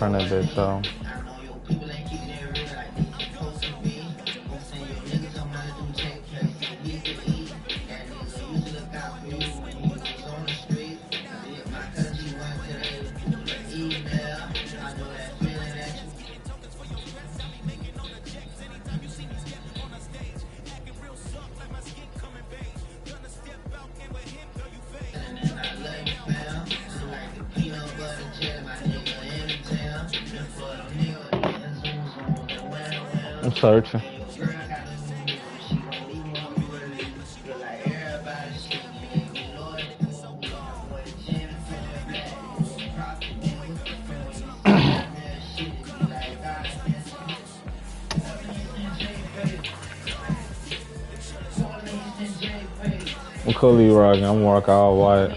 turn that bitch though. I'm searching. What color you rocking? I'm rocking all white.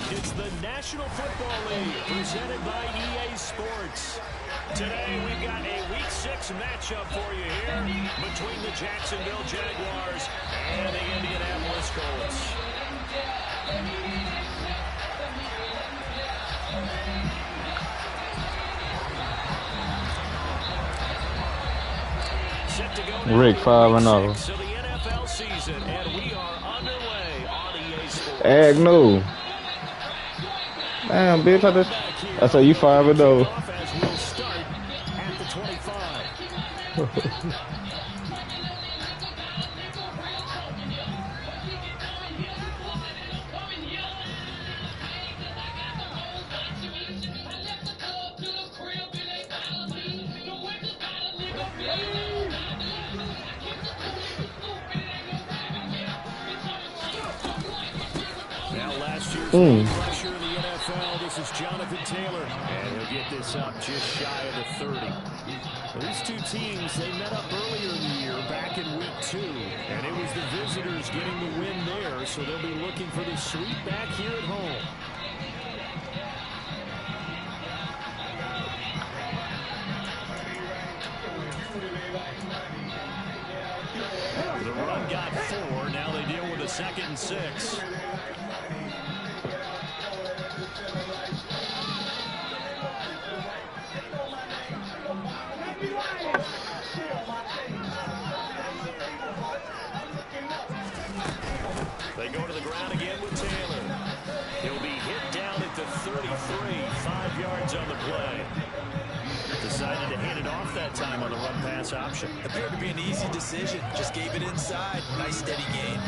It's the National Football League presented by EA Sports. Today we've got a Week 6 matchup for you here between the Jacksonville Jaguars and the Indianapolis Colts. Rick 5-0. So the NFL season, and we are underway on EA Sports. Agnew. Damn, bitch, I said you 5-0. As we'll start at the 25. Now last year's pressure in the NFL, this is Jonathan Taylor, and he'll get this up just shy of the 30. Well, these two teams, they met up earlier in the year, back in Week 2, and it was the visitors getting the win there, so they'll be looking for the sweep back here at home. The run got 4, now they deal with a 2nd and 6. They go to the ground again with Taylor. He'll be hit down at the 33, 5 yards on the play. Decided to hand it off that time on the run-pass option. Appeared to be an easy decision. Just gave it inside. Nice steady gain.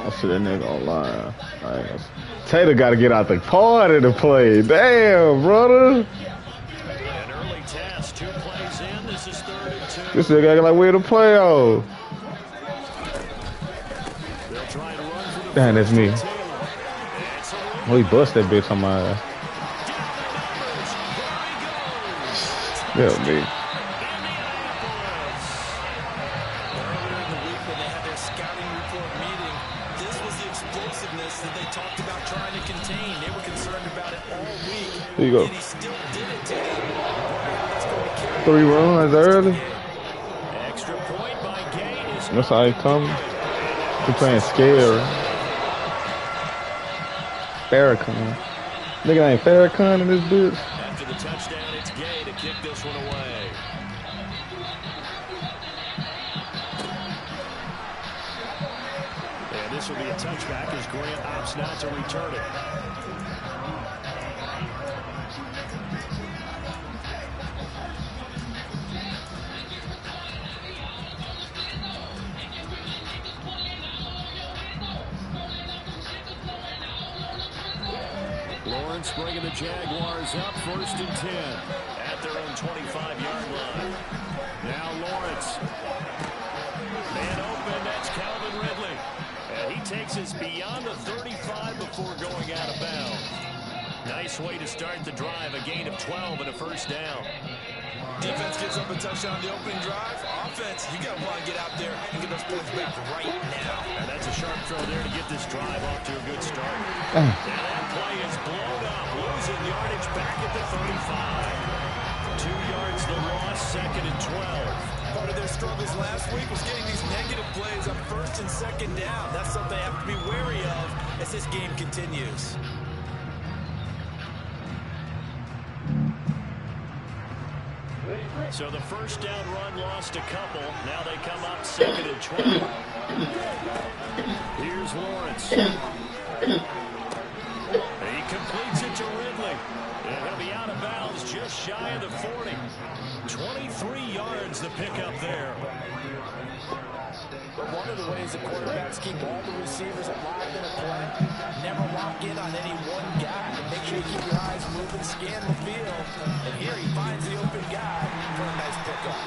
Oh, shit, that nigga online. Taylor got to get out the party to play. Damn, brother. An early test. 2 plays in. This is 3rd and 2. This nigga acting like we're the playoffs. They'll try to run for the Damn, that's me. Taylor. Oh, he bust that bitch on my ass. Yeah, me. Earlier in the week when they had their scouting report meeting, this was the explosiveness that they talked about trying to contain. They were concerned about it all week. Here you go. And he still did it today. 3 runs early. Extra point by Gaines. That's how he coming. He playing scary. Farrakhan. Nigga ain't Farrakhan in this bitch. After the touchdown, it's Gay to kick this one away. And this will be a touchback as Grant opts not to return it. Lawrence bringing the Jaguars up 1st and 10 at their own 25-yard line. Now Lawrence. Man open, that's Calvin Ridley. And he takes us beyond the 35 before going out of bounds. Nice way to start the drive, a gain of 12 and a 1st down. Defense gives up a touchdown on the opening drive. Offense, you got to want to get out there and get those points back right now. And that's a sharp throw there to get this drive off to a good start. And that play is blown up, losing yardage back at the 35. 2 yards the loss, 2nd and 12. Part of their struggles last week was getting these negative plays on 1st and 2nd down. That's something they have to be wary of as this game continues. So the first down run lost a couple. Now they come up 2nd and 12. Here's Lawrence. He completes it to Ridley. And he'll be out of bounds just shy of the 40. 23 yards the pickup there. But one of the ways the quarterbacks keep all the receivers alive in a play, never lock in on any one guy. Make sure you keep your eyes moving, scan the field. And here he finds the open guy for a nice pickup.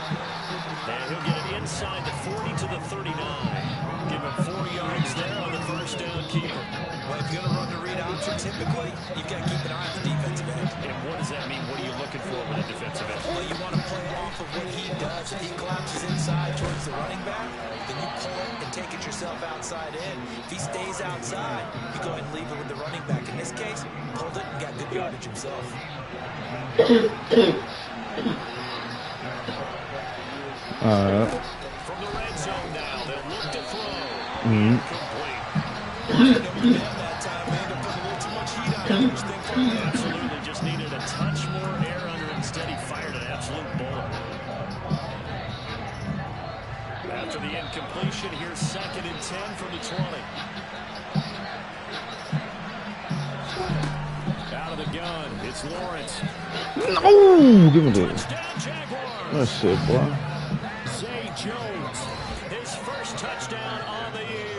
And he'll get it inside the 40 to the 39. Give him 4 yards there on the first down keeper. Well, if you're going to run the read option, typically, you've got to keep an eye on the defensive end. And what does that mean? What are you looking for with a defensive end? Well, you want to play off of what he does. If he collapses inside towards the running back, then you pull it and take it yourself outside in. If he stays outside, you go ahead and leave it with the running back. In this case, pulled it and got good yardage himself. From the red zone now, they'll look to throw. Incomplete. Absolutely, just needed a touch more air under it. Instead, he fired an absolute bullet. After the incompletion, here's 2nd and 10 from the 20. Out of the gun, it's Lawrence. No, give me that. Touchdown, Jaguars. That's shit, boy. Zay Jones, his first touchdown on the year.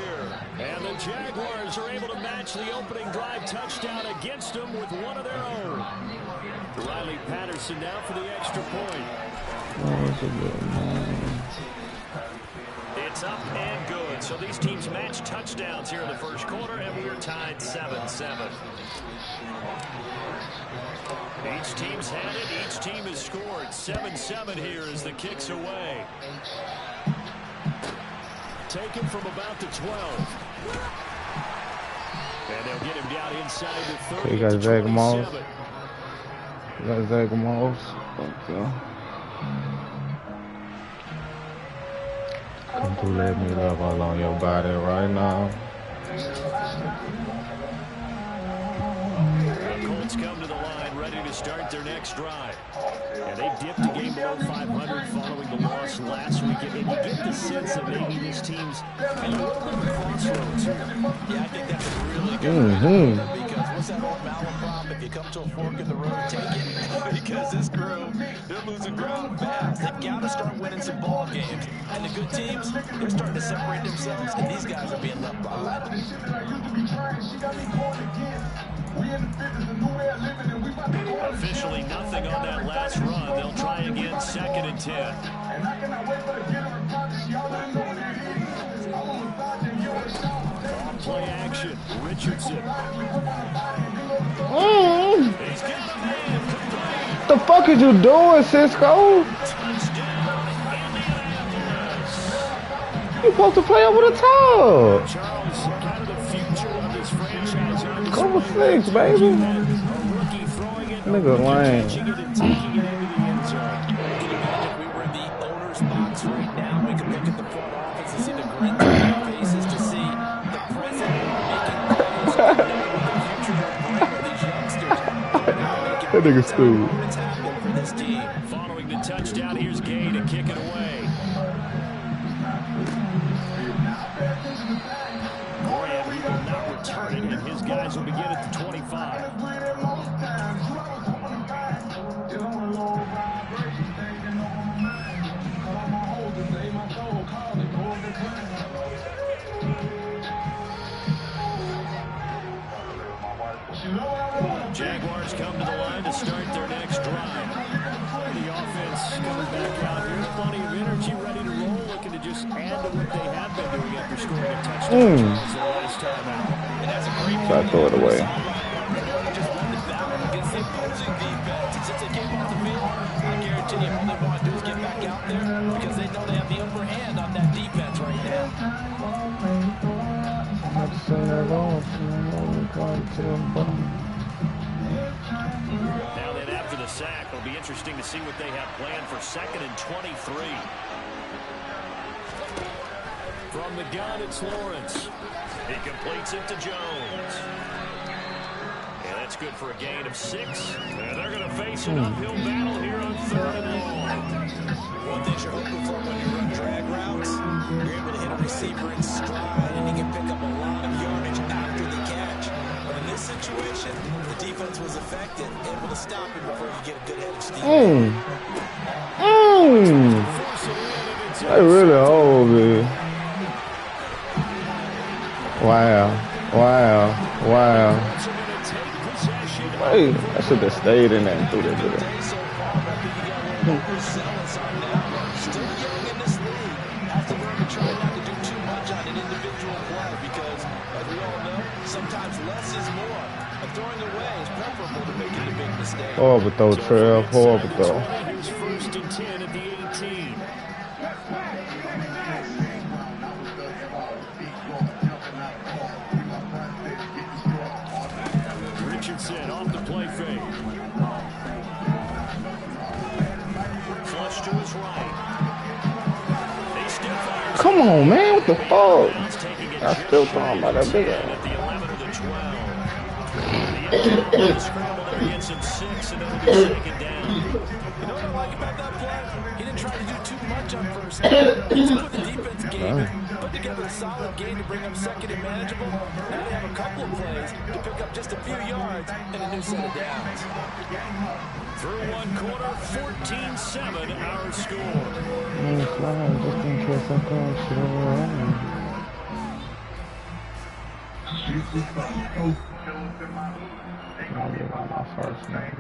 And the Jaguars are able to match the opening drive touchdown against them with one of their own. Riley Patterson now for the extra point. Oh, that's a good one. It's up and good. So these teams match touchdowns here in the first quarter, and we're tied 7-7. Each team's had it. Each team has scored. 7-7 here as the kick's away. Taken from about the 12. And they'll get him down inside the 30. You got Zach Moss. You got Zach Moss. Okay. Come to let me love all on your body right now. The Colts come to the line, ready to start their next drive. And they dipped a game below 500 following the loss last week. And you get the sense that maybe this team's at a little bit of a crossroads here. Yeah, I think that's a really good because what's that old malaprop? If you come to a fork in the road, take it. Because this crew, they're losing ground fast. They've got to start winning some ball games. And the good teams, they're starting to separate themselves, and these guys are being left behind. Officially nothing on that last run. They'll try again, 2nd and 10. On play action, Richardson. He's got a man complete. The fuck is you doing, Cisco? Touchdown, Indianapolis. You supposed to play over the top. Charles, kind of the future of this franchise. Cover 6, baby. A rookie throwing it, Nigga lame. catching it and taking it into the end zone. Can you imagine if we were in the owner's box right now? We could look at the front office and see the grins on their faces to see the president making plays. The future they're bringing these youngsters. That nigga stupid. It's happening for this team. Following the touchdown, here's Gay to kick it away. Graham, he will not return it, and his guys will begin at the 25. Jaguars come to the line to start their next drive. The offense coming back out here, plenty of energy, ready to roll, looking to just add to what they have been doing after scoring a touchdown. Charles, the last time out. And that's a great So I throw it away. just won the battle against the opposing defense. And since they came off the field, I guarantee Virginia, all they want to do is get back out there because they know they have the upper hand on that defense right now. Now then, after the sack, it'll be interesting to see what they have planned for 2nd and 23. From the gun, it's Lawrence. He completes it to Jones. And that's good for a gain of 6. And they're going to face an uphill battle here on 3rd and long. One thing you're hoping for when you run drag routes, you're able to hit a receiver in stride, and he can pick up a lot of yardage after the catch. But in this situation, the defense was effective, able to stop him before you get a good head of steam. They really hold it. Wow. Hey, I should have stayed in there and threw that to them. Still young in this league. Has to learn to try not to do too much on an individual play because, as we all know, sometimes less is more. And throwing away is preferable to making the big mistake. Horrible throw, Trev. Horrible throw. Here's 1st and 10 at the 18. Richardson off the play fake. Flush to his right. He still fires. Come on, man. What the fuck? I still throwing by that big At ass. the 11 to the 12. The scramble there gets him 6, and it'll be 2nd down. You know what I like about that play? He didn't try to do too much on 1st down. Just what the defense gave him. Put together a solid game to bring up 2nd and manageable. Now they have a couple of plays to pick up just a few yards and a new set of downs. Through 1 quarter, 14-7 our score. My first name.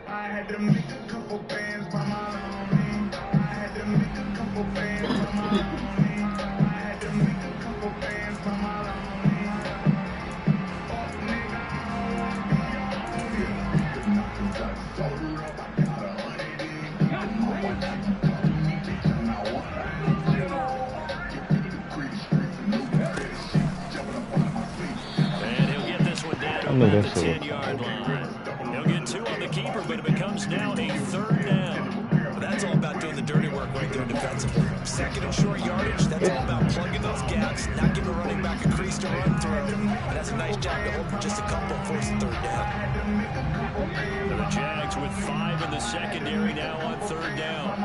I had to make a couple bands by my own name. I had to make a couple bands by my own name. I had to make a couple bands by my own name. Fuck nigga, I don't wanna be on you. Nothing got sold up, I got 100 in. I'm on my back, I'm me, bitch, I'm not what I do. Get rid of the grease street, no credit shit. Jumping up on my feet. And he'll get this one down to about the 10-yard line. He'll get 2 on the keeper, but it becomes now a 3rd down. But that's all about doing the dirty work right there defensively. 2nd and short yardage, that's all about plugging those gaps, not giving a running back a crease to run through. And that's a nice job to hold for just a couple and force a 3rd down. The Jags with 5 in the secondary now on 3rd down.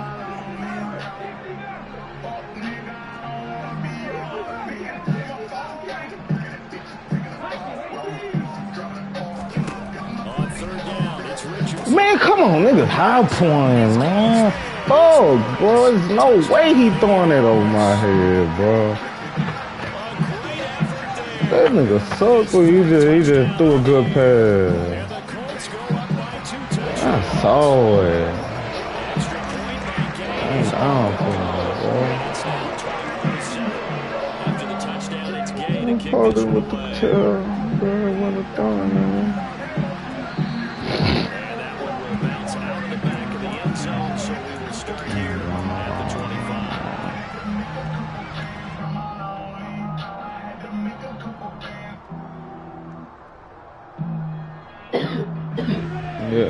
On 3rd down, it's Richardson. Man, come on, nigga. High point, man. Fuck, bro. There's no way he throwing it over my head, bro. That nigga suck, or he just threw a good pass. And the Colts go up by 2 touchdowns. I saw it. Extra point by game. I'm down for him, bro. It's now 21-7. After the touchdown, it's Gay to I'm kick probably this one with the away. tail, bro. What a throwing, man. And that one will bounce out of the back of the end zone, so we will start here at the 25.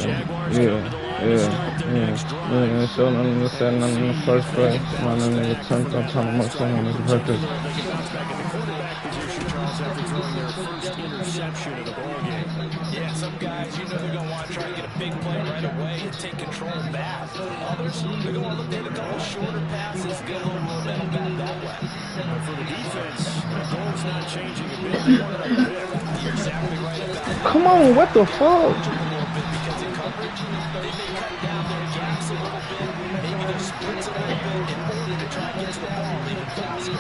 Jaguars come to the line to start their next drive. So I'm in the first place. My nigga turned on time of someone is practice. They can bounce back in the quarterback position, Charles, after throwing their first interception of the ballgame. Yeah, some guys, you know they're going to want to try to get a big play right away and take control back. Others, they're going to want to look at a couple shorter passes, get a little momentum back that way. But for the defense, the goal's not changing a bit. They want it up quick. You're exactly right about that. Come on, what the fuck? A little bit because in coverage, they may cut down their gaps a little bit, maybe their splits a little bit in order to try and get to the ball even faster.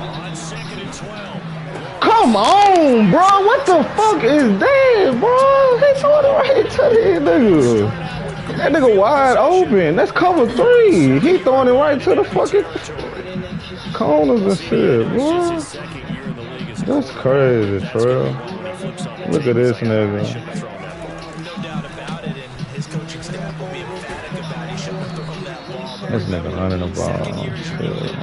On 2nd and 12. Come on, bro. What the fuck is that, bro? He throwing it right to the nigga. That nigga wide open. That's cover 3. He throwing it right to the fucking. corners and shit, It's just boy. his second year in the league as a That's quarterback. crazy, That's gonna Trail. be one when he flips on the Look tape at and this say, "I nigga. shouldn't have thrown that ball." No doubt about it, and his coaching staff will be emphatic about he shouldn't have thrown that ball. But This nigga running the second ball. year Shit. training,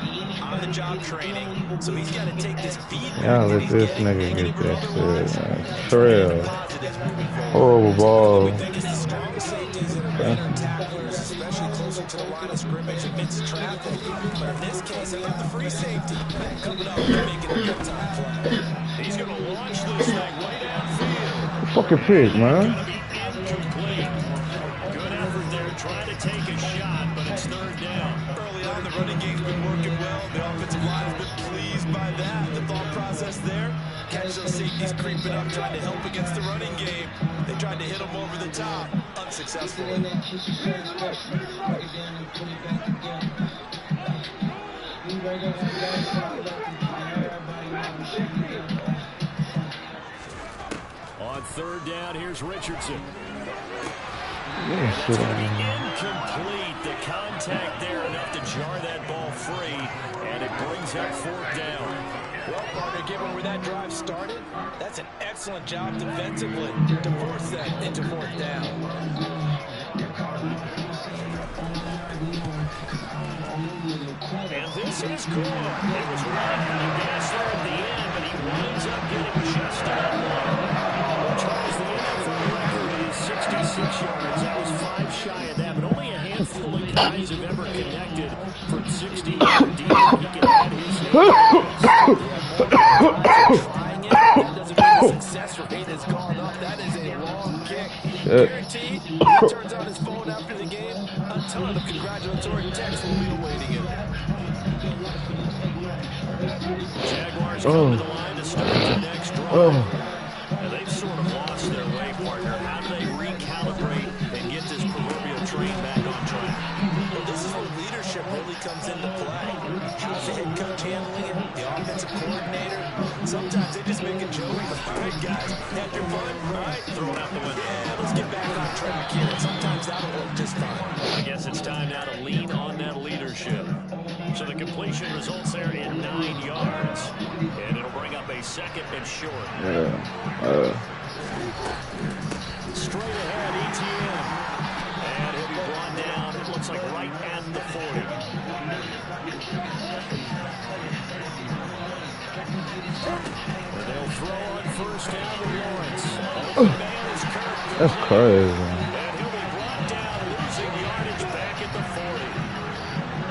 on the job training, so he's got to take this feedback Y'all that let he's this getting, nigga negative get or that otherwise, shit, man. and turn it Trail. into positives moving forward. Horrible ball. We think it's the strong safeties that are better tacklers, especially closer to the line of scrimmage amidst traffic. But in this case, they got the free safety coming up and making a big time play. He's going to launch this thing way downfield. Fucking pick, man. Going to be incomplete. Good effort there, trying to take a shot, but it's third down. Early on, the running game's been working well. The offensive line has been pleased by that. The thought process there, catch those safeties creeping up, trying to help against the running game. They tried to hit them over the top, unsuccessfully. On third down, here's Richardson. Yeah, That's shit. going to be incomplete. The contact there enough to jar that ball free, and it brings up fourth down. Well, partner, given where that drive started, that's an excellent job defensively to force that into fourth down. And this is good. It was right out of gas there at the end, but he winds up getting just on one. Charles, the NFL record is 66 yards. That was 5 shy of that, but only a handful of guys have ever connected from 60 yards deep. He can add his name. Trying it, that doesn't mean the success rate has gone up. That is a long kick. Guaranteed, he turns on his phone after the game. A ton of congratulatory texts will be awaiting him. Jaguars come to the line to start the next drive. And they've sort of lost their way, partner. How do they recalibrate and get this proverbial train back on track? Well, this is where leadership really comes into play. How's the head coach handling it? The offensive coordinator? Sometimes they just make a joke. All right, guys, had your fun? All right, throw it out the window. Yeah, let's get back on track here. And sometimes that'll work just fine. I guess it's time now to lean on that leadership. So the completion results there in 9 yards. And it'll bring up a second and short. Straight ahead, ETN. And he'll be brought down, it looks like right at the 40. And they'll throw on first down to Lawrence. Open man is Kirk. That's crazy. And he'll be brought down, losing yardage back at the 40.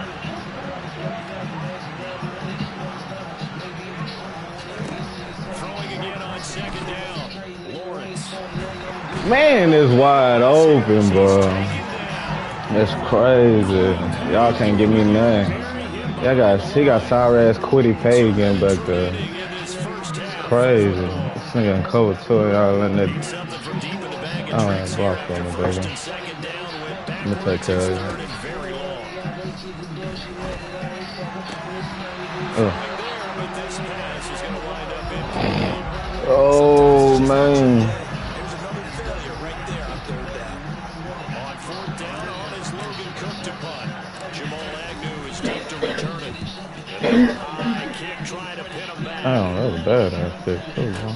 Throwing again on second down. Lawrence. Man is wide open, bro. That's crazy. Y'all can't give me nothing. He got sour ass Quiddy Pagan back there. Crazy. This nigga in cover too. Y'all letting that. I don't block for me, baby. Let me take care of it. Oh man. There's another failure right there on third down. On fourth down on his Logan Cook to punt. Jamal Agnew is tough to return it. And a high kick trying to pin him back. Oh, that was bad ass pick too, bro.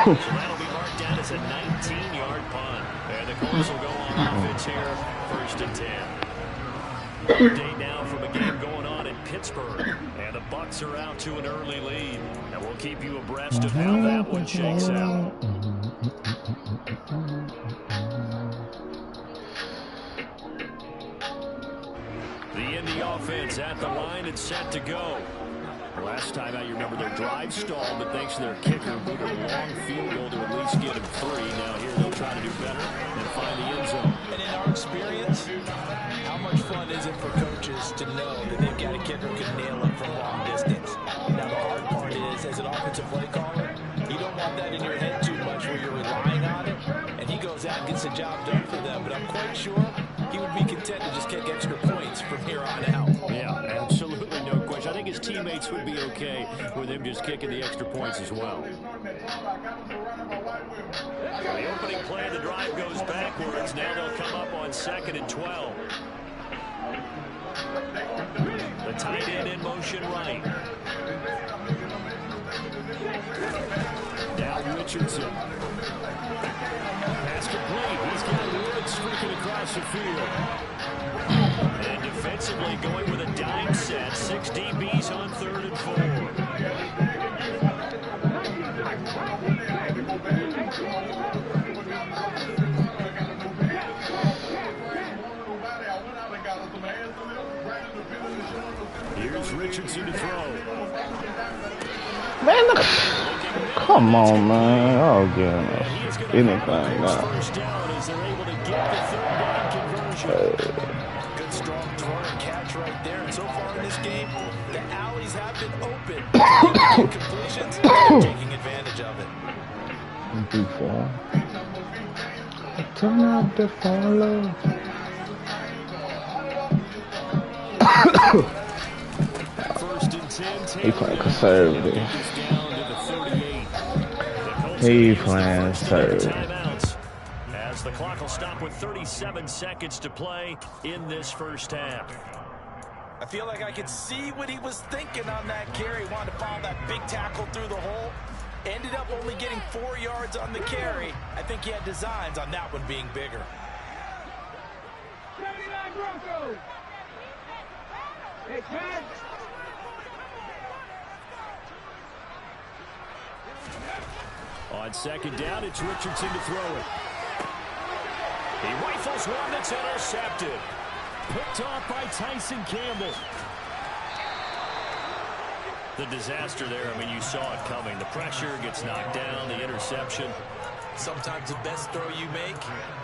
So that'll be marked down as a 19-yard punt. And the Colts will go on offense here, first and 10. Day now from a game going on in Pittsburgh. And the Bucs are out to an early lead. And we'll keep you abreast of how that one shakes out. The Indy offense at the line and set to go. Last time out, you remember their drive stalled, but thanks to their kicker, moved a long field goal to at least get him 3. Now here they'll try to do better and find the end zone. And in our experience, how much fun is it for coaches to know that they've got a kicker who can nail it from long distance? Now, the hard part is, as an offensive play caller, you don't want that in your head too much where you're relying on it, and he goes out and gets the job done for them. But I'm quite sure he would be content to just kick extra points from here on out. Yeah, absolutely no question. I think his teammates would be okay with him just kicking the extra points as well. The opening play of the drive goes backwards. Now they'll come up on 2nd and 12. The tight end in motion right. Now Richardson. Pass complete. He's got Woods streaking across the field. And defensively going with a dime set. 6 DBs on 3rd and 4. Here's Richardson to throw. Man, look. Come on, man. I'll get anything now. Good strong throw and catch right there. And so far in this game, the alleys have been open. Completions, taking advantage of it. Before. Turn out the follow. He playing conservative. He playing conservative. As the clock will stop with 37 seconds to play in this first half. I feel like I could see what he was thinking on that carry. He wanted to follow that big tackle through the hole. Ended up only getting 4 yards on the carry. I think he had designs on that one being bigger. 79 Broncos. Hey, Chad. On 2nd down, it's Richardson to throw it. He rifles one that's intercepted. Picked off by Tyson Campbell. The disaster there, I mean, you saw it coming. The pressure gets knocked down, the interception. Sometimes the best throw you make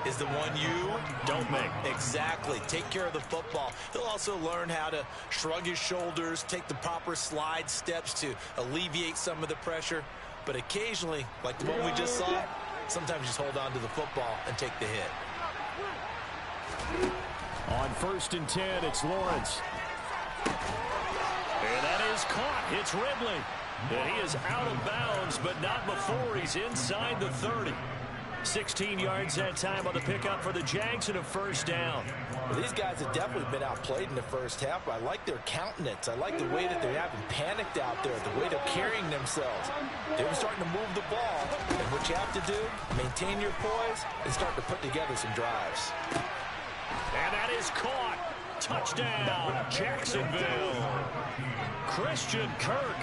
is the one you don't make. Exactly. Take care of the football. He'll also learn how to shrug his shoulders, take the proper slide steps to alleviate some of the pressure. But occasionally, like the one we just saw, sometimes you just hold on to the football and take the hit. On 1st and 10, it's Lawrence. And that is caught. It's Ridley. And he is out of bounds, but not before he's inside the 30. 16 yards that time on the pickup for the Jags and a 1st down. Well, these guys have definitely been outplayed in the first half, but I like their countenance. I like the way that they haven't panicked out there, the way they're carrying themselves. They were starting to move the ball, and what you have to do, maintain your poise and start to put together some drives. And that is caught. Touchdown, Jacksonville. Christian Kirk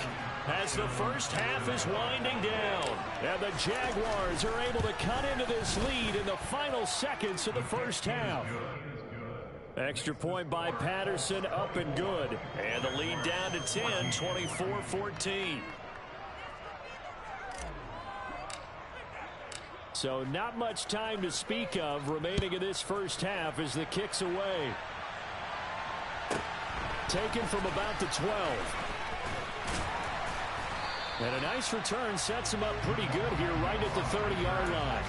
as the first half is winding down. And the Jaguars are able to cut into this lead in the final seconds of the first half. Extra point by Patterson, up and good. And the lead down to 10, 24-14. So not much time to speak of remaining in this first half as the kick's away. Taken from about the 12. And a nice return sets him up pretty good here right at the 30-yard line.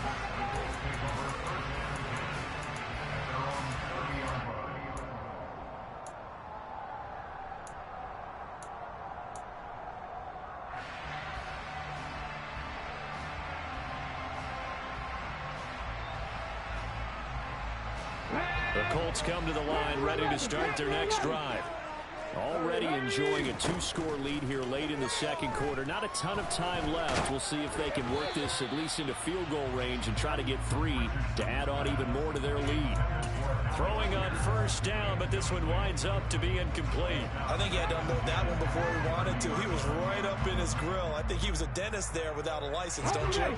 The Colts come to the line ready to start their next drive. Already enjoying a 2-score lead here late in the second quarter. Not a ton of time left. We'll see if they can work this at least into field goal range and try to get 3 to add on even more to their lead. Throwing on 1st down, but this one winds up to be incomplete. I think he had to unload that one before he wanted to. He was right up in his grill. I think he was a dentist there without a license, don't you?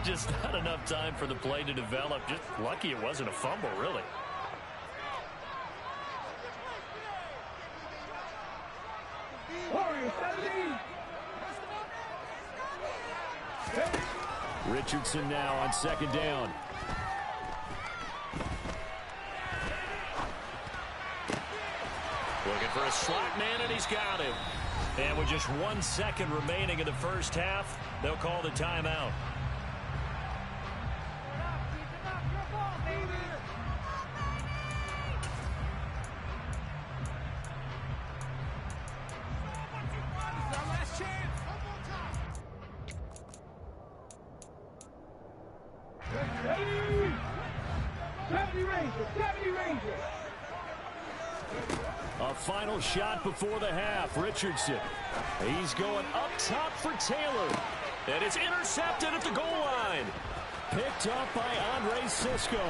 Just not enough time for the play to develop. Just lucky it wasn't a fumble, really. Richardson now on 2nd down. Looking for a slot man, and he's got him. And with just 1 second remaining in the first half, they'll call the timeout. A final shot before the half. Richardson. He's going up top for Taylor. And it's intercepted at the goal line. Picked up by Andre Sisco.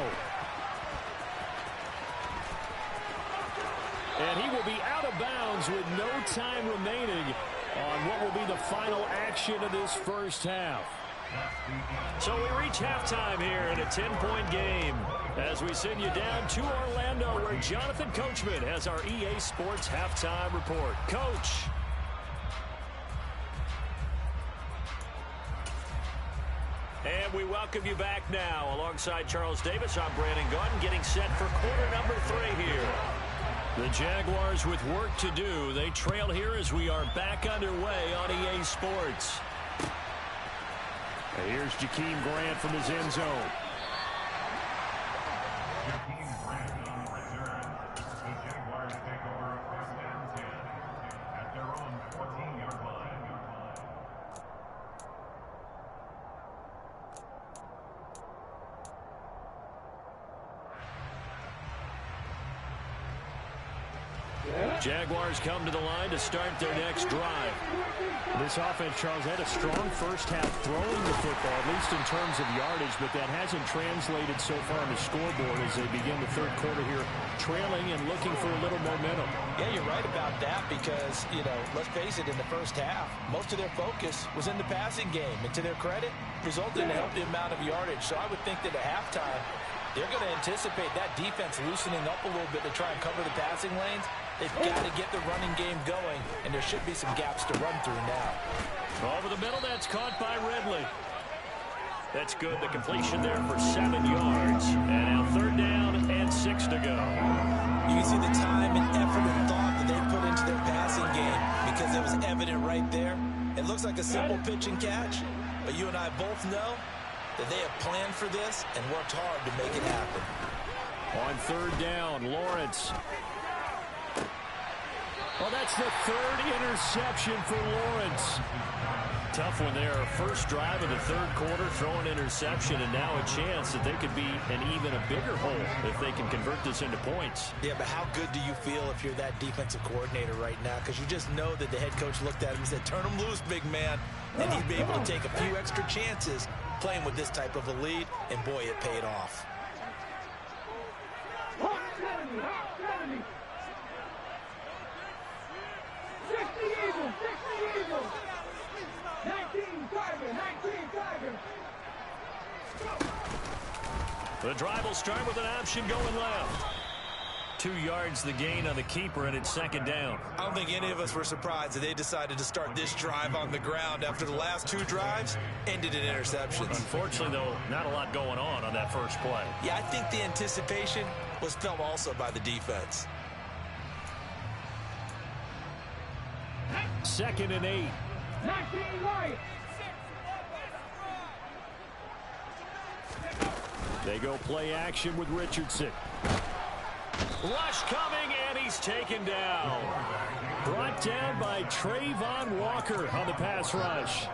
And he will be out of bounds with no time remaining on what will be the final action of this first half. So we reach halftime here in a 10-point game as we send you down to Orlando where Jonathan Coachman has our EA Sports halftime report. Coach. And we welcome you back now. Alongside Charles Davis, I'm Brandon Gunn, getting set for quarter number 3 here. The Jaguars with work to do. They trail here as we are back underway on EA Sports. And here's Jakeem Grant from his end zone. Jakeem Grant on return. The Jaguars take over first and 10 at their own 14-yard line. Jaguars come to the line to start their next drive. This offense, Charles, had a strong first half throwing the football, at least in terms of yardage, but that hasn't translated so far on the scoreboard as they begin the third quarter here, trailing and looking for a little momentum. Yeah, you're right about that because, let's face it, in the first half, most of their focus was in the passing game. And to their credit, resulted in a healthy amount of yardage. So I would think that at halftime, they're going to anticipate that defense loosening up a little bit to try and cover the passing lanes. They've got to get the running game going, and there should be some gaps to run through now. Over the middle, that's caught by Ridley. That's good. The completion there for 7 yards. And now third down and 6 to go. You can see the time and effort and thought that they put into their passing game because it was evident right there. It looks like a simple pitch and catch, but you and I both know that they have planned for this and worked hard to make it happen. On third down, Lawrence. Well, that's the third interception for Lawrence. Tough one there. First drive of the third quarter, throwing interception, and now a chance that they could be in even a bigger hole if they can convert this into points. Yeah, but how good do you feel if you're that defensive coordinator right now? Because you just know that the head coach looked at him and said, turn him loose, big man. And he'd be able to take a few extra chances playing with this type of a lead, and boy, it paid off. The drive will start with an option going left. 2 yards the gain on the keeper, and it's second down. I don't think any of us were surprised that they decided to start this drive on the ground after the last 2 drives ended in interceptions. Unfortunately, though, not a lot going on that first play. Yeah, I think the anticipation was felt also by the defense. 2nd and 8. They go play action with Richardson. Rush coming, and he's taken down. Brought down by Trayvon Walker on the pass rush.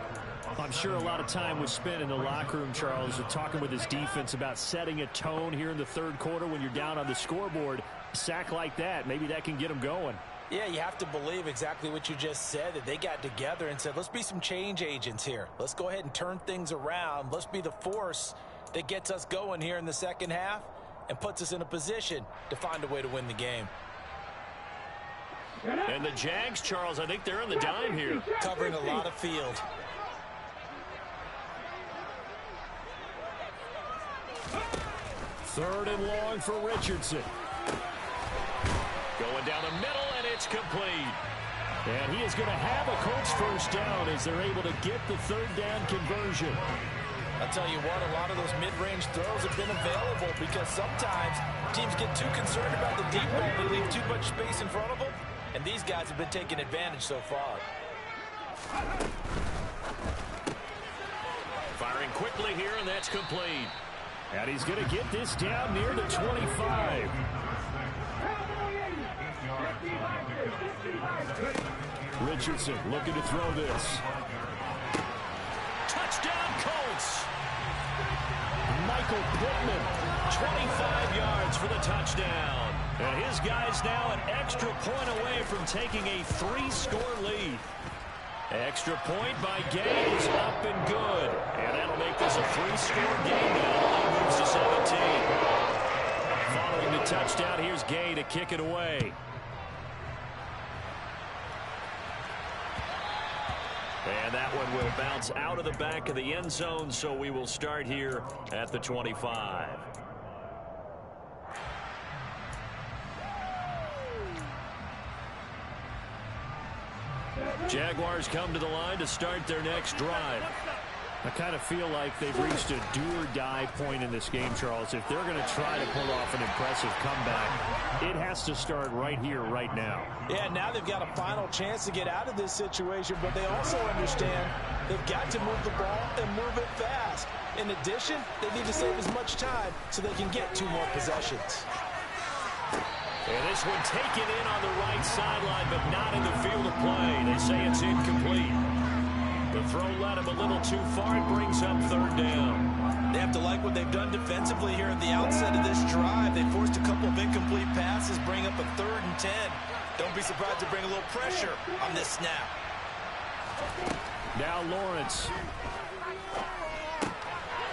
I'm sure a lot of time was spent in the locker room, Charles, talking with his defense about setting a tone here in the third quarter when you're down on the scoreboard. A sack like that, maybe that can get them going. Yeah, you have to believe exactly what you just said, that they got together and said, let's be some change agents here. Let's go ahead and turn things around. Let's be the force that gets us going here in the second half and puts us in a position to find a way to win the game. And the Jags, Charles, I think they're on the dime here. Covering a lot of field. Third and long for Richardson. Going down the middle, and it's complete. And he is going to have a Colts first down as they're able to get the third down conversion. I'll tell you what, a lot of those mid-range throws have been available because sometimes teams get too concerned about the deep ball and leave too much space in front of them, and these guys have been taking advantage so far. Firing quickly here, and that's complete. And he's going to get this down near the 25. Richardson looking to throw this. Touchdown, Colts. Michael Pittman, 25 yards for the touchdown. And his guys now an extra point away from taking a 3-score lead. Extra point by Gay is up and good. And that'll make this a 3-score game now. It moves to 17. Following the touchdown, here's Gay to kick it away. And that one will bounce out of the back of the end zone, so we will start here at the 25. Jaguars come to the line to start their next drive. I kind of feel like they've reached a do-or-die point in this game, Charles. If they're going to try to pull off an impressive comeback, it has to start right here, right now. Yeah, now they've got a final chance to get out of this situation, but they also understand they've got to move the ball and move it fast. In addition, they need to save as much time so they can get 2 more possessions. And this one taken in on the right sideline, but not in the field of play. They say it's incomplete. The throw led him a little too far. It brings up 3rd down. They have to like what they've done defensively here at the outset of this drive. They forced a couple of incomplete passes, bring up a 3rd and 10. Don't be surprised to bring a little pressure on this snap. Now Lawrence.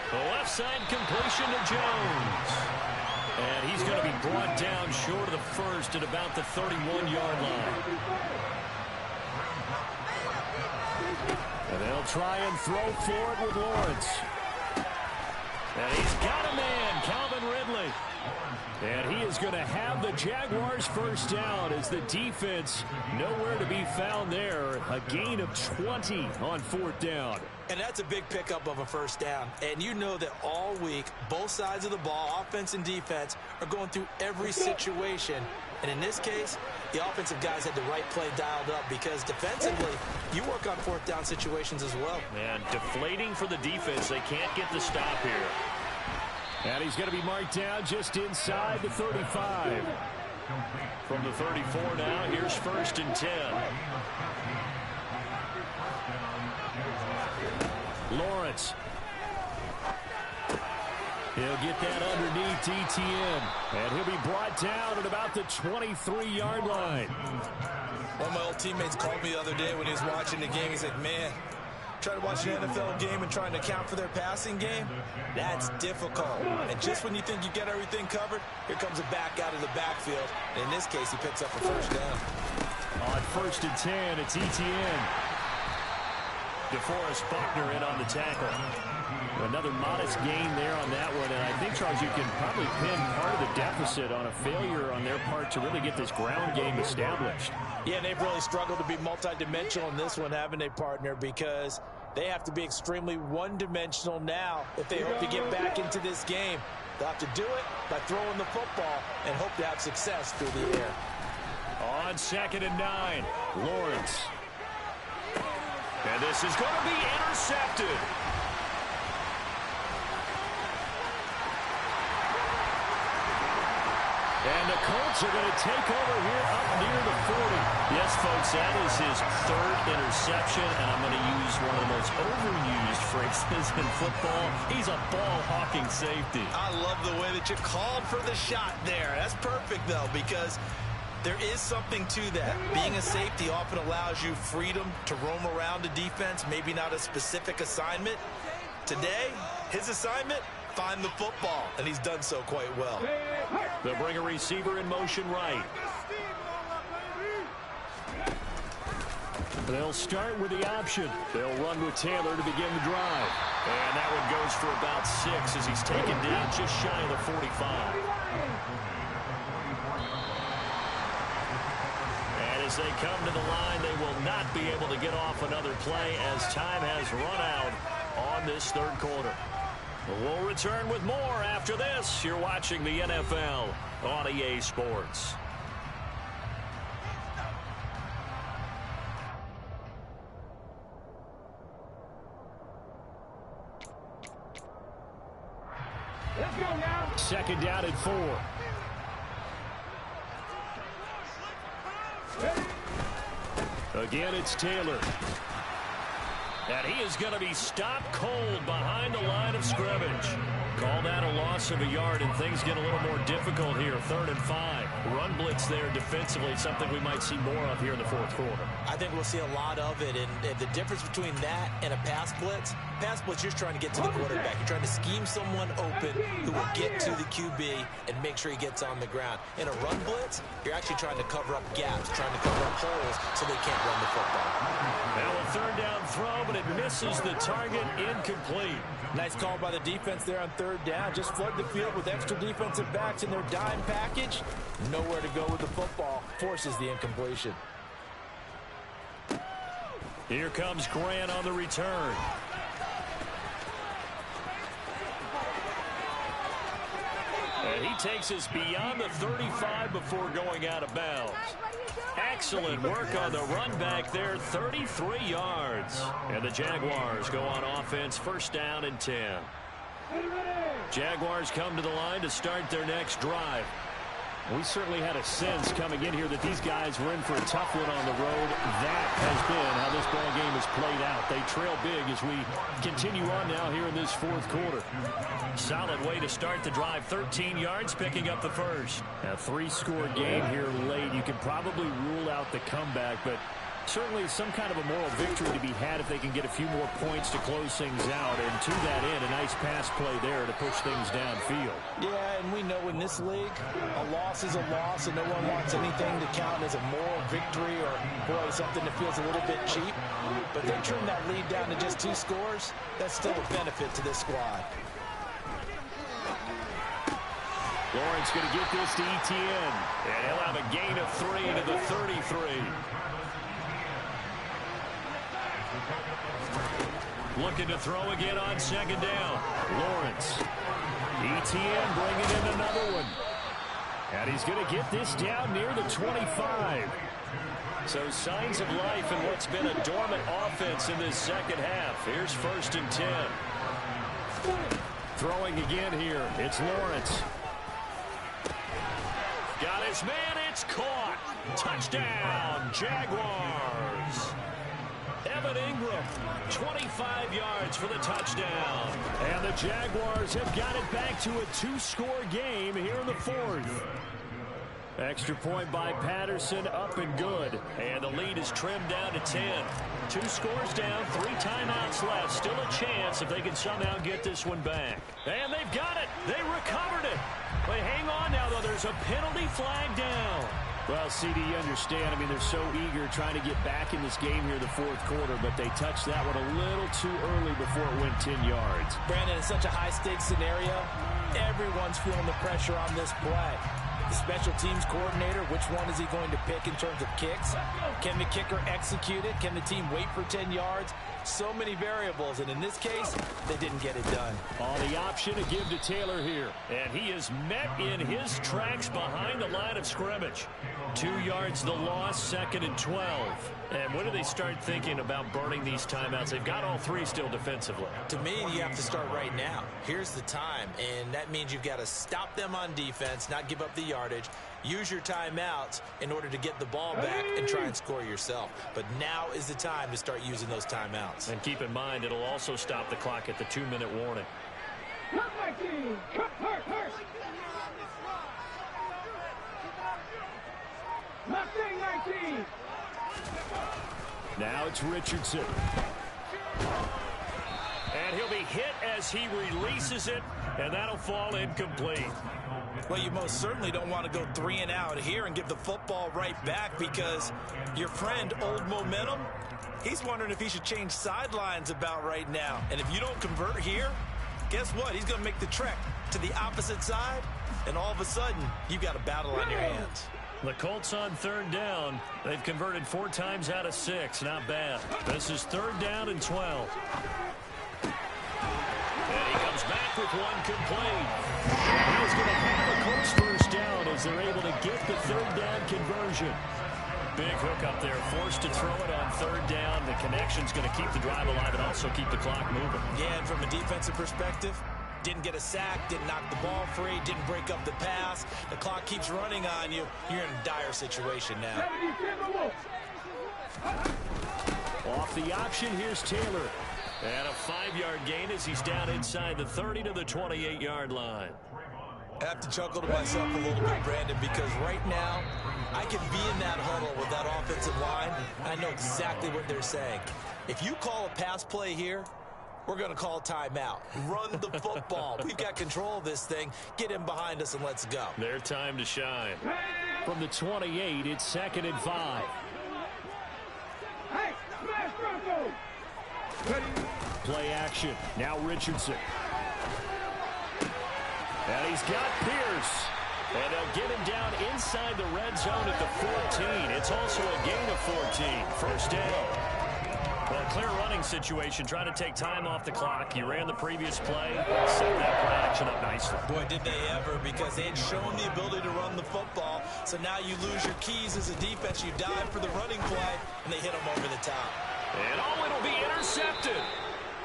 The left side completion to Jones. And he's going to be brought down short of the first at about the 31-yard line. And they'll try and throw for it with Lawrence. And he's got a man, Calvin Ridley. And he is going to have the Jaguars first down as the defense nowhere to be found there. A gain of 20 on 4th down. And that's a big pickup of a first down. And you know that all week, both sides of the ball, offense and defense, are going through every situation. And in this case, the offensive guys had the right play dialed up because defensively, you work on 4th down situations as well. And deflating for the defense. They can't get the stop here. And he's going to be marked down just inside the 35. From the 34 now, here's 1st and 10. Lawrence. He'll get that underneath Etienne. And he'll be brought down at about the 23-yard line. One of my old teammates called me the other day when he was watching the game. He said, man, trying to watch an NFL game and trying to account for their passing game, that's difficult. And just when you think you get everything covered, here comes a back out of the backfield. And in this case, he picks up a first down. On 1st and 10, it's Etienne. DeForest Buckner in on the tackle. Another modest gain there on that one. And I think, Charles, you can probably pin part of the deficit on a failure on their part to really get this ground game established. Yeah, and they've really struggled to be multidimensional in this one, haven't they, partner? Because they have to be extremely one-dimensional now if they hope to get back into this game. They'll have to do it by throwing the football and hope to have success through the air. On 2nd and 9, Lawrence. And this is going to be intercepted. And the Colts are going to take over here up near the 40. Yes, folks, that is his 3rd interception, and I'm going to use one of the most overused phrases in football. He's a ball-hawking safety. I love the way that you called for the shot there. That's perfect, though, because there is something to that. Being a safety often allows you freedom to roam around the defense, maybe not a specific assignment. Today, his assignment, find the football, and he's done so quite well. They'll bring a receiver in motion right. They'll start with the option. They'll run with Taylor to begin the drive. And that one goes for about 6 as he's taken down just shy of the 45. And as they come to the line, they will not be able to get off another play as time has run out on this 3rd quarter. We'll return with more after this. You're watching the NFL on EA Sports. Let's go now. 2nd down and 4. Again, it's Taylor. And he is going to be stopped cold behind the line of scrimmage. Call that a loss of a yard, and things get a little more difficult here. 3rd and 5. Run blitz there defensively, something we might see more of here in the 4th quarter. I think we'll see a lot of it, and the difference between that and a pass blitz, you're just trying to get to the quarterback. You're trying to scheme someone open who will get to the QB and make sure he gets on the ground. In a run blitz, you're actually trying to cover up gaps, trying to cover up holes so they can't run the football. Now a 3rd down throw, but it misses the target, incomplete. Nice call by the defense there on 3rd down. Just flood the field with extra defensive backs in their dime package. Nowhere to go with the football. Forces the incompletion. Here comes Grant on the return. And he takes us beyond the 35 before going out of bounds. Excellent work on the run back there, 33 yards. And the Jaguars go on offense, 1st down and 10. Jaguars come to the line to start their next drive. We certainly had a sense coming in here that these guys were in for a tough one on the road. That has been how this ball game has played out. They trail big as we continue on now here in this 4th quarter. Solid way to start the drive. 13 yards, picking up the first. A 3-score game here late. You can probably rule out the comeback, but certainly some kind of a moral victory to be had if they can get a few more points to close things out. And to that end, a nice pass play there to push things downfield. Yeah, and we know in this league, a loss is a loss, and no one wants anything to count as a moral victory or, boy, something that feels a little bit cheap. But they trim that lead down to just 2 scores. That's still a benefit to this squad. Lawrence going to get this to Etienne. And he'll have a gain of 3 to the 33. Looking to throw again on 2nd down. Lawrence. Etienne bringing in another one. And he's going to get this down near the 25. So signs of life in what's been a dormant offense in this 2nd half. Here's 1st and 10. Throwing again here. It's Lawrence. Got his man. It's caught. Touchdown, Jaguars. Evan Ingram, 25 yards for the touchdown. And the Jaguars have got it back to a 2-score game here in the 4th. Extra point by Patterson, up and good. And the lead is trimmed down to 10. 2 scores down, 3 timeouts left. Still a chance if they can somehow get this one back. And they've got it. They recovered it. But hang on now, though. There's a penalty flag down. Well, CD, you understand. I mean, they're so eager trying to get back in this game here in the 4th quarter, but they touched that one a little too early before it went 10 yards. Brandon, it's such a high-stakes scenario. Everyone's feeling the pressure on this play. The special teams coordinator, which one is he going to pick in terms of kicks? Can the kicker execute it? Can the team wait for 10 yards? So many variables, and in this case, they didn't get it done. On the option to give to Taylor here. And he is met in his tracks behind the line of scrimmage. 2 yards the loss, 2nd and 12. And when do they start thinking about burning these timeouts? They've got all 3 still defensively. To me, you have to start right now. Here's the time, and that means you've got to stop them on defense, not give up the yardage. Use your timeouts in order to get the ball back and try and score yourself. But now is the time to start using those timeouts. And keep in mind, it'll also stop the clock at the 2-minute warning. Now it's Richardson. And he'll be hit as he releases it, and that'll fall incomplete. Well, you most certainly don't want to go 3 and out here and give the football right back, because your friend, Old Momentum, he's wondering if he should change sidelines about right now. And if you don't convert here, guess what? He's going to make the trek to the opposite side, and all of a sudden, you've got a battle on your hands. The Colts on 3rd down. They've converted 4 times out of 6. Not bad. This is 3rd down and 12. And he comes back with one complete. He is going to have a Colts 1st down as they're able to get the 3rd down conversion. Big hook up there, forced to throw it on 3rd down. The connection's going to keep the drive alive and also keep the clock moving. Yeah, and from a defensive perspective, didn't get a sack, didn't knock the ball free, didn't break up the pass. The clock keeps running on you. You're in a dire situation now. Off the option, here's Taylor. And a 5-yard gain as he's down inside the 30 to the 28-yard line. I have to chuckle to myself a little bit, Brandon, because right now I can be in that huddle with that offensive line. I know exactly what they're saying. If you call a pass play here, we're going to call timeout. Run the football. We've got control of this thing. Get him behind us and let's go. Their time to shine. From the 28, it's 2nd and 5. Play action. Now Richardson. And he's got Pierce. And they'll get him down inside the red zone at the 14. It's also a gain of 14. First down. Well, clear running situation. Trying to take time off the clock. You ran the previous play. Set that play action up nicely. Boy, did they ever, because they had shown the ability to run the football. So now you lose your keys as a defense. You dive for the running play, and they hit them over the top. And it'll be intercepted.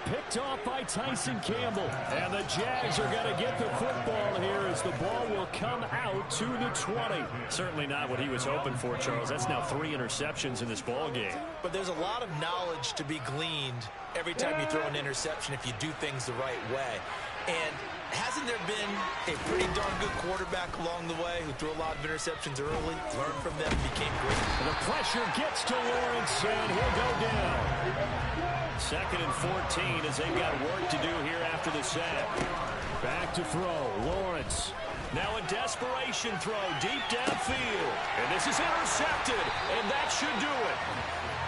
Picked off by Tyson Campbell. And the Jags are going to get the football here as the ball will come out to the 20. Certainly not what he was hoping for, Charles. That's now 3 interceptions in this ball game. But there's a lot of knowledge to be gleaned every time you throw an interception if you do things the right way. And hasn't there been a pretty darn good quarterback along the way who threw a lot of interceptions early, learned from them, became great? And the pressure gets to Lawrence, and he'll go down. 2nd and 14 as they've got work to do here after the sack. Back to throw. Lawrence. Now a desperation throw deep downfield. And this is intercepted, and that should do it.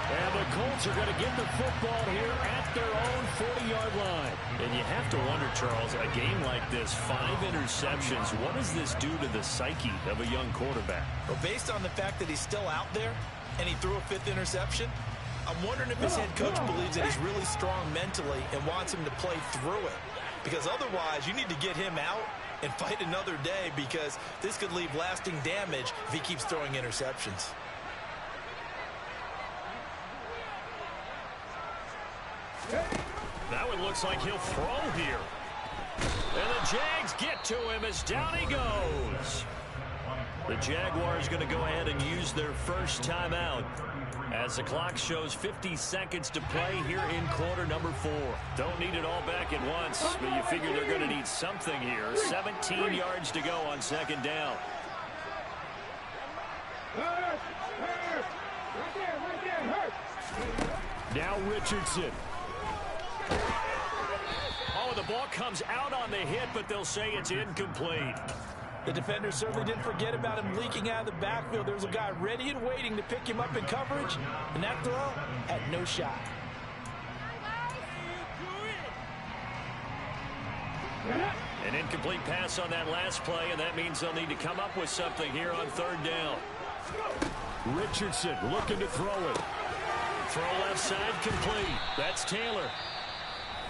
And the Colts are going to get the football here at their own 40-yard line. And you have to wonder, Charles, a game like this, 5 interceptions, what does this do to the psyche of a young quarterback? Well, based on the fact that he's still out there and he threw a 5th interception, I'm wondering if his head coach believes that he's really strong mentally and wants him to play through it. Because otherwise, you need to get him out and fight another day, because this could leave lasting damage if he keeps throwing interceptions. That one looks like he'll throw here. And the Jags get to him as down he goes. The Jaguars going to go ahead and use their first timeout as the clock shows 50 seconds to play here in quarter number 4. Don't need it all back at once, but you figure they're going to need something here. 17 yards to go on 2nd down. Now Richardson. Oh, the ball comes out on the hit, but they'll say it's incomplete. The defender certainly didn't forget about him leaking out of the backfield. There was a guy ready and waiting to pick him up in coverage, and that throw had no shot. An incomplete pass on that last play, and that means they'll need to come up with something here on 3rd down. Richardson looking to throw it. Throw left side complete. That's Taylor.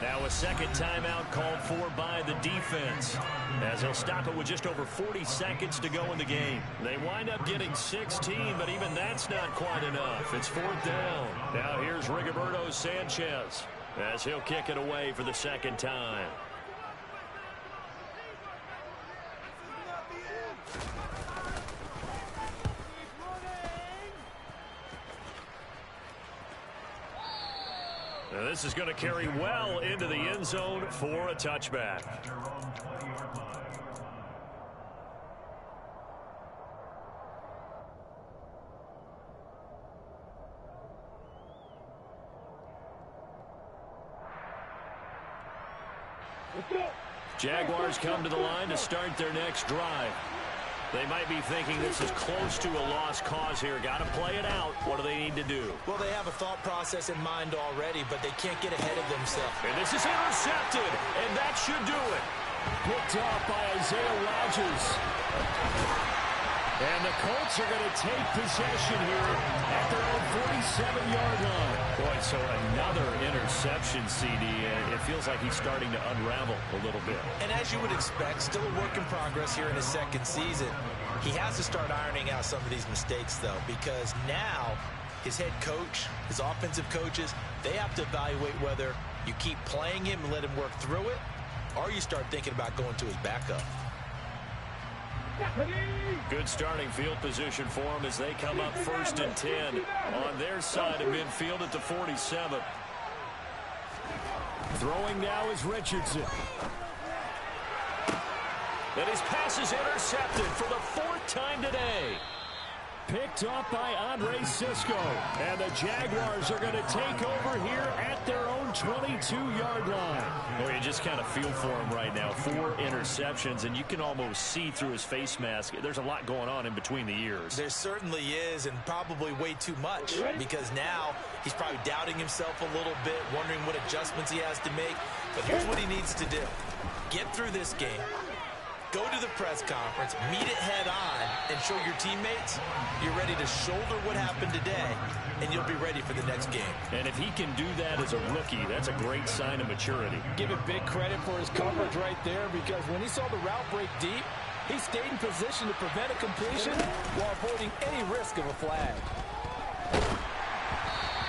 Now a 2nd timeout called for by the defense, as they'll stop it with just over 40 seconds to go in the game. They wind up getting 16, but even that's not quite enough. It's 4th down. Now here's Rigoberto Sanchez as he'll kick it away for the 2nd time. Now this is going to carry well into the end zone for a touchback. Jaguars come to the line to start their next drive. They might be thinking this is close to a lost cause here. Got to play it out. What do they need to do? Well, they have a thought process in mind already, but they can't get ahead of themselves. And this is intercepted, and that should do it. Picked off by Isaiah Rodgers. And the Colts are going to take possession here at their own 47-yard line. Boy, so another interception, CD. It feels like he's starting to unravel a little bit. And as you would expect, still a work in progress here in his 2nd season. He has to start ironing out some of these mistakes, though, because now his head coach, his offensive coaches, they have to evaluate whether you keep playing him and let him work through it, or you start thinking about going to his backup. Good starting field position for them as they come up 1st and 10 on their side of midfield at the 47. Throwing now is Richardson. And his pass is intercepted for the 4th time today. Picked up by Andre Cisco. And the Jaguars are going to take over here at their own 22-yard line. Well, you just kind of feel for him right now. 4 interceptions, and you can almost see through his face mask. There's a lot going on in between the ears. There certainly is, and probably way too much, because now he's probably doubting himself a little bit, wondering what adjustments he has to make. But here's what he needs to do. Get through this game. Go to the press conference, meet it head on, and show your teammates you're ready to shoulder what happened today, and you'll be ready for the next game. And if he can do that as a rookie, that's a great sign of maturity. Give him big credit for his coverage right there, because when he saw the route break deep, he stayed in position to prevent a completion while avoiding any risk of a flag.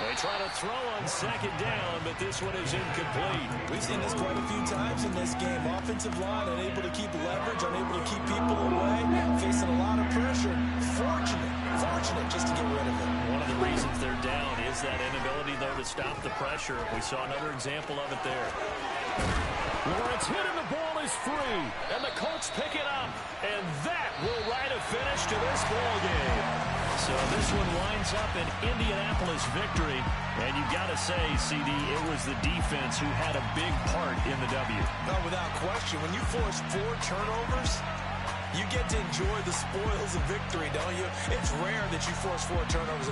They try to throw on 2nd down, but this one is incomplete. We've seen this quite a few times in this game. Offensive line unable to keep leverage, unable to keep people away, facing a lot of pressure. Fortunate just to get rid of it. One of the reasons they're down is that inability, though, to stop the pressure. We saw another example of it there. Lawrence hit and the ball is free, and the Colts pick it up, and that will write a finish to this ball game. So this one winds up an Indianapolis victory, and you've got to say, CD, it was the defense who had a big part in the W. No, without question. When you force 4 turnovers, you get to enjoy the spoils of victory, don't you? It's rare that you force 4 turnovers